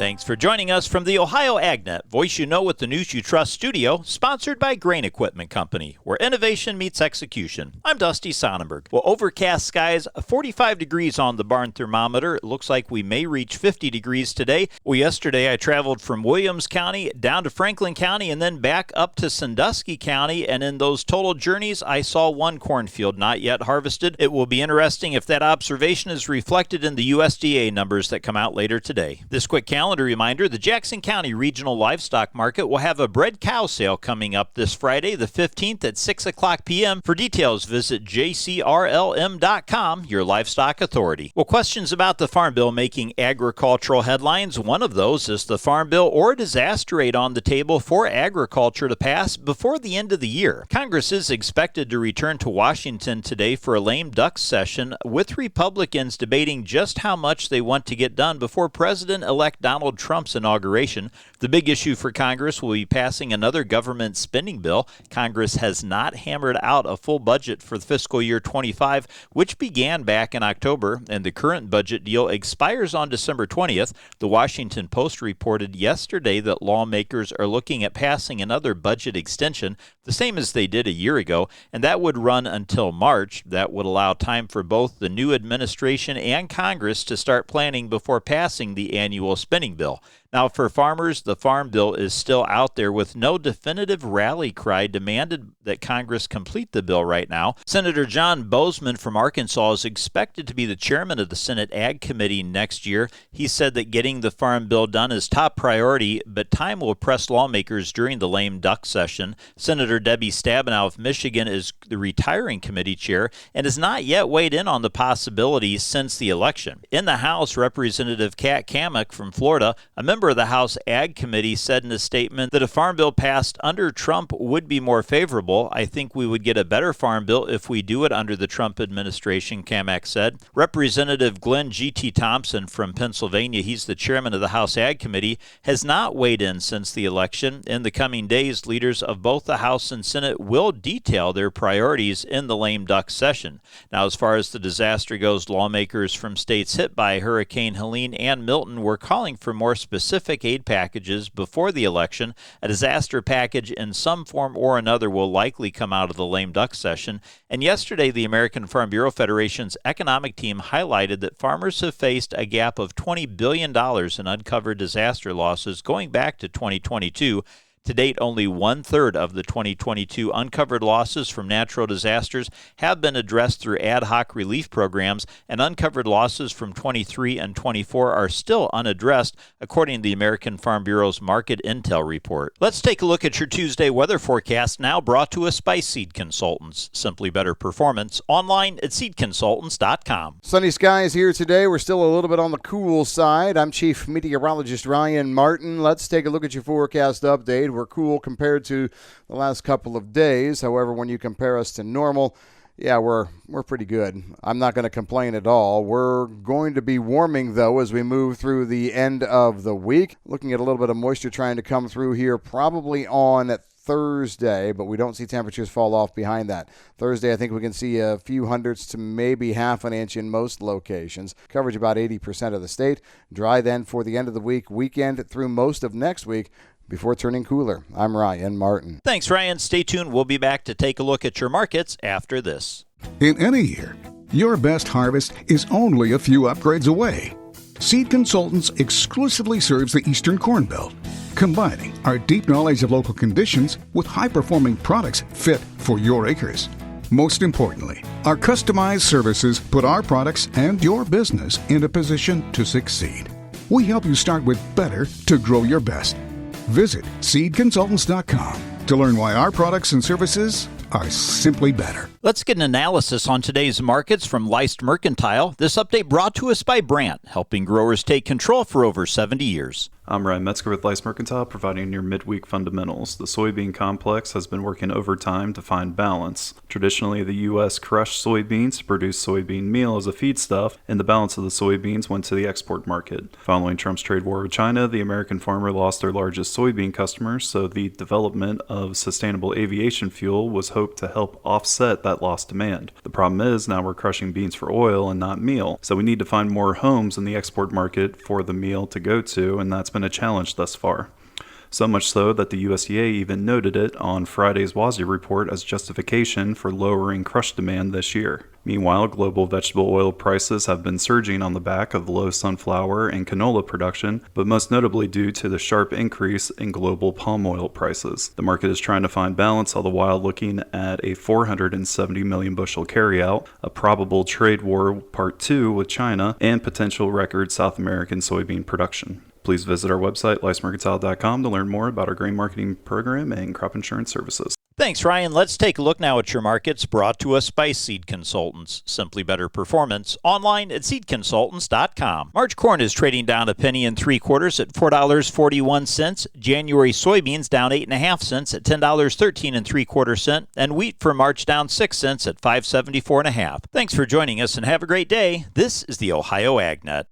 Thanks for joining us from the Ohio AgNet, voice you know with the news you trust studio, sponsored by Grain Equipment Company, where innovation meets execution. I'm Dusty Sonnenberg. Well, overcast skies, 45 degrees on the barn thermometer. It looks like we may reach 50 degrees today. Well, yesterday I traveled from Williams County down to Franklin County and then back up to Sandusky County, and in those total journeys, I saw one cornfield not yet harvested. It will be interesting if that observation is reflected in the USDA numbers that come out later today. This quick calendar reminder, the Jackson County Regional Livestock Market will have a bred cow sale coming up this Friday, the 15th at 6 o'clock p.m. For details, visit jcrlm.com, your livestock authority. Well, questions about the Farm Bill making agricultural headlines. One of those is the Farm Bill or disaster aid on the table for agriculture to pass before the end of the year. Congress is expected to return to Washington today for a lame duck session, with Republicans debating just how much they want to get done before President-elect Donald Trump's inauguration. The big issue for Congress will be passing another government spending bill. Congress has not hammered out a full budget for the fiscal year 25, which began back in October, and the current budget deal expires on December 20th. The Washington Post reported yesterday that lawmakers are looking at passing another budget extension, the same as they did a year ago, and that would run until March. That would allow time for both the new administration and Congress to start planning before passing the annual spending bill. Now, for farmers, the Farm Bill is still out there with no definitive rally cry demanded that Congress complete the bill right now. Senator John Bozeman from Arkansas is expected to be the chairman of the Senate Ag Committee next year. He said that getting the Farm Bill done is top priority, but time will press lawmakers during the lame duck session. Senator Debbie Stabenow of Michigan is the retiring committee chair and has not yet weighed in on the possibility since the election. In the House, Representative Kat Cammack from Florida, a member of the House Ag Committee, said in a statement that a farm bill passed under Trump would be more favorable. I think we would get a better farm bill if we do it under the Trump administration, Cammack said. Representative Glenn G.T. Thompson from Pennsylvania, he's the chairman of the House Ag Committee, has not weighed in since the election. In the coming days, leaders of both the House and Senate will detail their priorities in the lame duck session. Now, as far as the disaster goes, lawmakers from states hit by Hurricane Helene and Milton were calling for more specific aid packages before the election. A disaster package in some form or another will likely come out of the lame duck session. And yesterday, the American Farm Bureau Federation's economic team highlighted that farmers have faced a gap of $20 billion in uncovered disaster losses going back to 2022. To date, only one-third of the 2022 uncovered losses from natural disasters have been addressed through ad hoc relief programs, and uncovered losses from 23 and 24 are still unaddressed, according to the American Farm Bureau's Market Intel report. Let's take a look at your Tuesday weather forecast, now brought to us by Seed Consultants. Simply better performance, online at seedconsultants.com. Sunny skies here today. We're still a little bit on the cool side. I'm Chief Meteorologist Ryan Martin. Let's take a look at your forecast update. We're cool compared to the last couple of days. However, when you compare us to normal, yeah, we're pretty good. I'm not going to complain at all. We're going to be warming, though, as we move through the end of the week. Looking at a little bit of moisture trying to come through here probably on Thursday, but we don't see temperatures fall off behind that. Thursday, I think we can see a few hundredths to maybe half an inch in most locations. Coverage about 80% of the state. Dry then for the end of the week, weekend through most of next week, before turning cooler. I'm Ryan Martin. Thanks, Ryan. Stay tuned. We'll be back to take a look at your markets after this. In any year, your best harvest is only a few upgrades away. Seed Consultants exclusively serves the Eastern Corn Belt, combining our deep knowledge of local conditions with high-performing products fit for your acres. Most importantly, our customized services put our products and your business in a position to succeed. We help you start with better to grow your best. Visit seedconsultants.com to learn why our products and services are simply better. Let's get an analysis on today's markets from Leist Mercantile. This update brought to us by Brandt, helping growers take control for over 70 years. I'm Ryan Metzger with Leist Mercantile, providing your midweek fundamentals. The soybean complex has been working overtime to find balance. Traditionally, the U.S. crushed soybeans to produce soybean meal as a feedstuff, and the balance of the soybeans went to the export market. Following Trump's trade war with China, the American farmer lost their largest soybean customers, so the development of sustainable aviation fuel was hoped to help offset that that lost demand. The problem is now we're crushing beans for oil and not meal, so we need to find more homes in the export market for the meal to go to, and that's been a challenge thus far. So much so that the USDA even noted it on Friday's WASDE report as justification for lowering crush demand this year. Meanwhile, global vegetable oil prices have been surging on the back of low sunflower and canola production, but most notably due to the sharp increase in global palm oil prices. The market is trying to find balance, all the while looking at a 470 million bushel carryout, a probable trade war part 2 with China, and potential record South American soybean production. Please visit our website, licemercantile.com, to learn more about our grain marketing program and crop insurance services. Thanks, Ryan. Let's take a look now at your markets, brought to us by Seed Consultants. Simply better performance online at seedconsultants.com. March corn is trading down a penny and 3/4 at $4.41. January soybeans down 8.5 cents at $10.13 3/4, and wheat for March down 6 cents at $5.74 1/2. Thanks for joining us and have a great day. This is the Ohio AgNet.